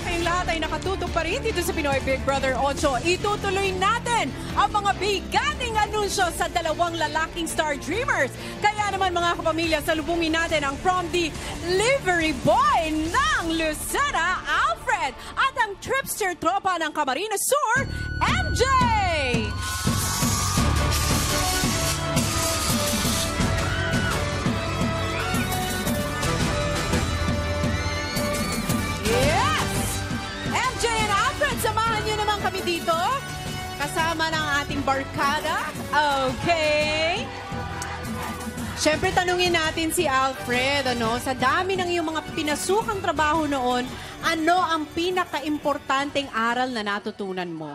kayong lahat ay nakatutok pa rin dito sa Pinoy Big Brother 8. Itutuloy natin ang mga bigating anunsyo sa dalawang lalaking Star Dreamers. Kaya naman mga kapamilya, salubungin natin ang From Delivery Boy ng Lucena, Alfred, at ang tripster tropa ng Camarines Sur, MJ! Dito, kasama ng ating barkada. Okay. Siyempre, tanungin natin si Alfred, sa dami ng iyong mga pinasukang trabaho noon, ano ang pinaka-importanteng aral na natutunan mo?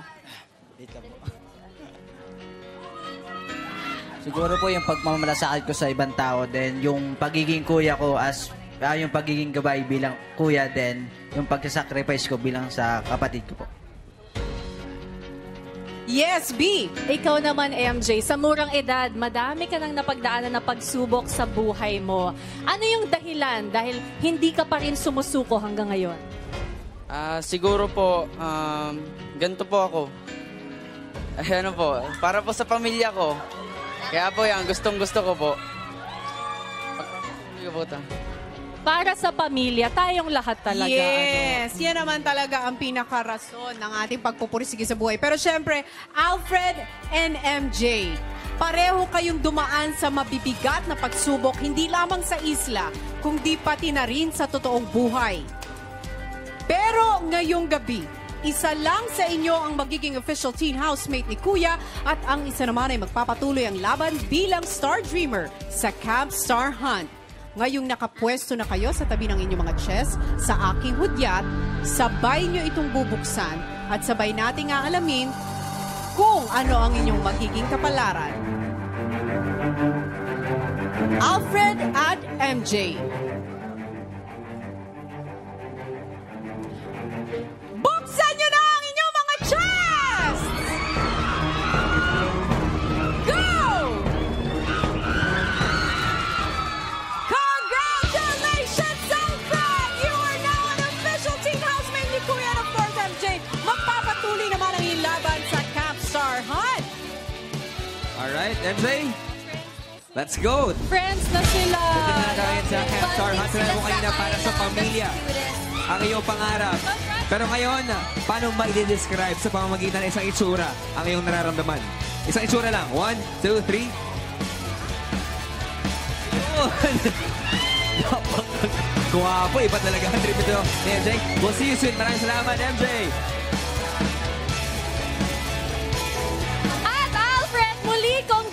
Siguro po yung pagmamalasakit ko sa ibang tao, then yung pagiging kuya ko yung pagiging gabay bilang kuya, then yung pagsasacrifice ko bilang sa kapatid ko po. Yes, B. Ikaw naman, MJ, sa murang edad, madami ka nang napagdaanan na pagsubok sa buhay mo. Ano yung dahilan dahil hindi ka pa rin sumusuko hanggang ngayon? Siguro po, ganito po ako. Ano po, para po sa pamilya ko. Kaya po yan, gustong-gusto ko po. Pagpapatuloy ko po ito. Para sa pamilya, tayong lahat talaga. Yes, yan naman talaga ang pinakarason ng ating pagpupursige sa buhay. Pero syempre, Alfred and MJ, pareho kayong dumaan sa mabibigat na pagsubok, hindi lamang sa isla, kundi pati na rin sa totoong buhay. Pero ngayong gabi, isa lang sa inyo ang magiging official teen housemate ni Kuya at ang isa naman ay magpapatuloy ang laban bilang Star Dreamer sa Camp Star Hunt. Ngayong nakapwesto na kayo sa tabi ng inyong mga chess sa aking hudyat, sabay nyo itong bubuksan at sabay nating aalamin kung ano ang inyong magiging kapalaran. Alfred at MJ. Buksan nyo na ang inyong mga chess! Alright, MJ, let's go! Friends na sila! Punta na natin sa Camp Star Hunt na mo kanina para sa pamilya. Ang iyong pangarap. Pero ngayon, paano ma-describe sa pamamagitan ng isang itsura ang iyong nararamdaman? Isang itsura lang. 1, 2, 3. Guwapo, iba talaga ang trip ito ni MJ. We'll see you soon. Maraming salamat, MJ!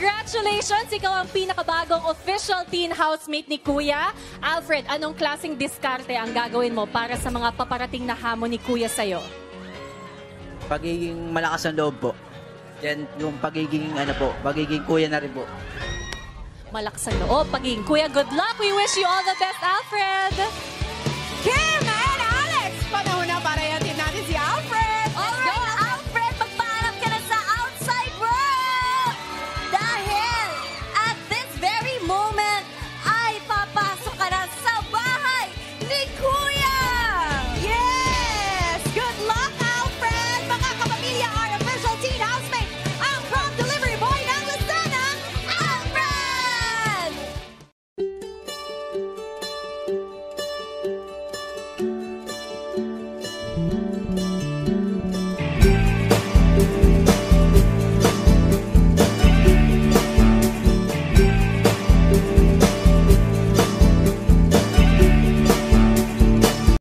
Congratulations! Ikaw ang pinakabagong official teen housemate ni Kuya. Alfred, anong klaseng diskarte ang gagawin mo para sa mga paparating na hamon ni Kuya sa'yo? Pagiging malakas ang loob po. Yan yung pagiging pagiging kuya na rin po. Malakas ang loob, pagiging Kuya. Good luck! We wish you all the best, Alfred!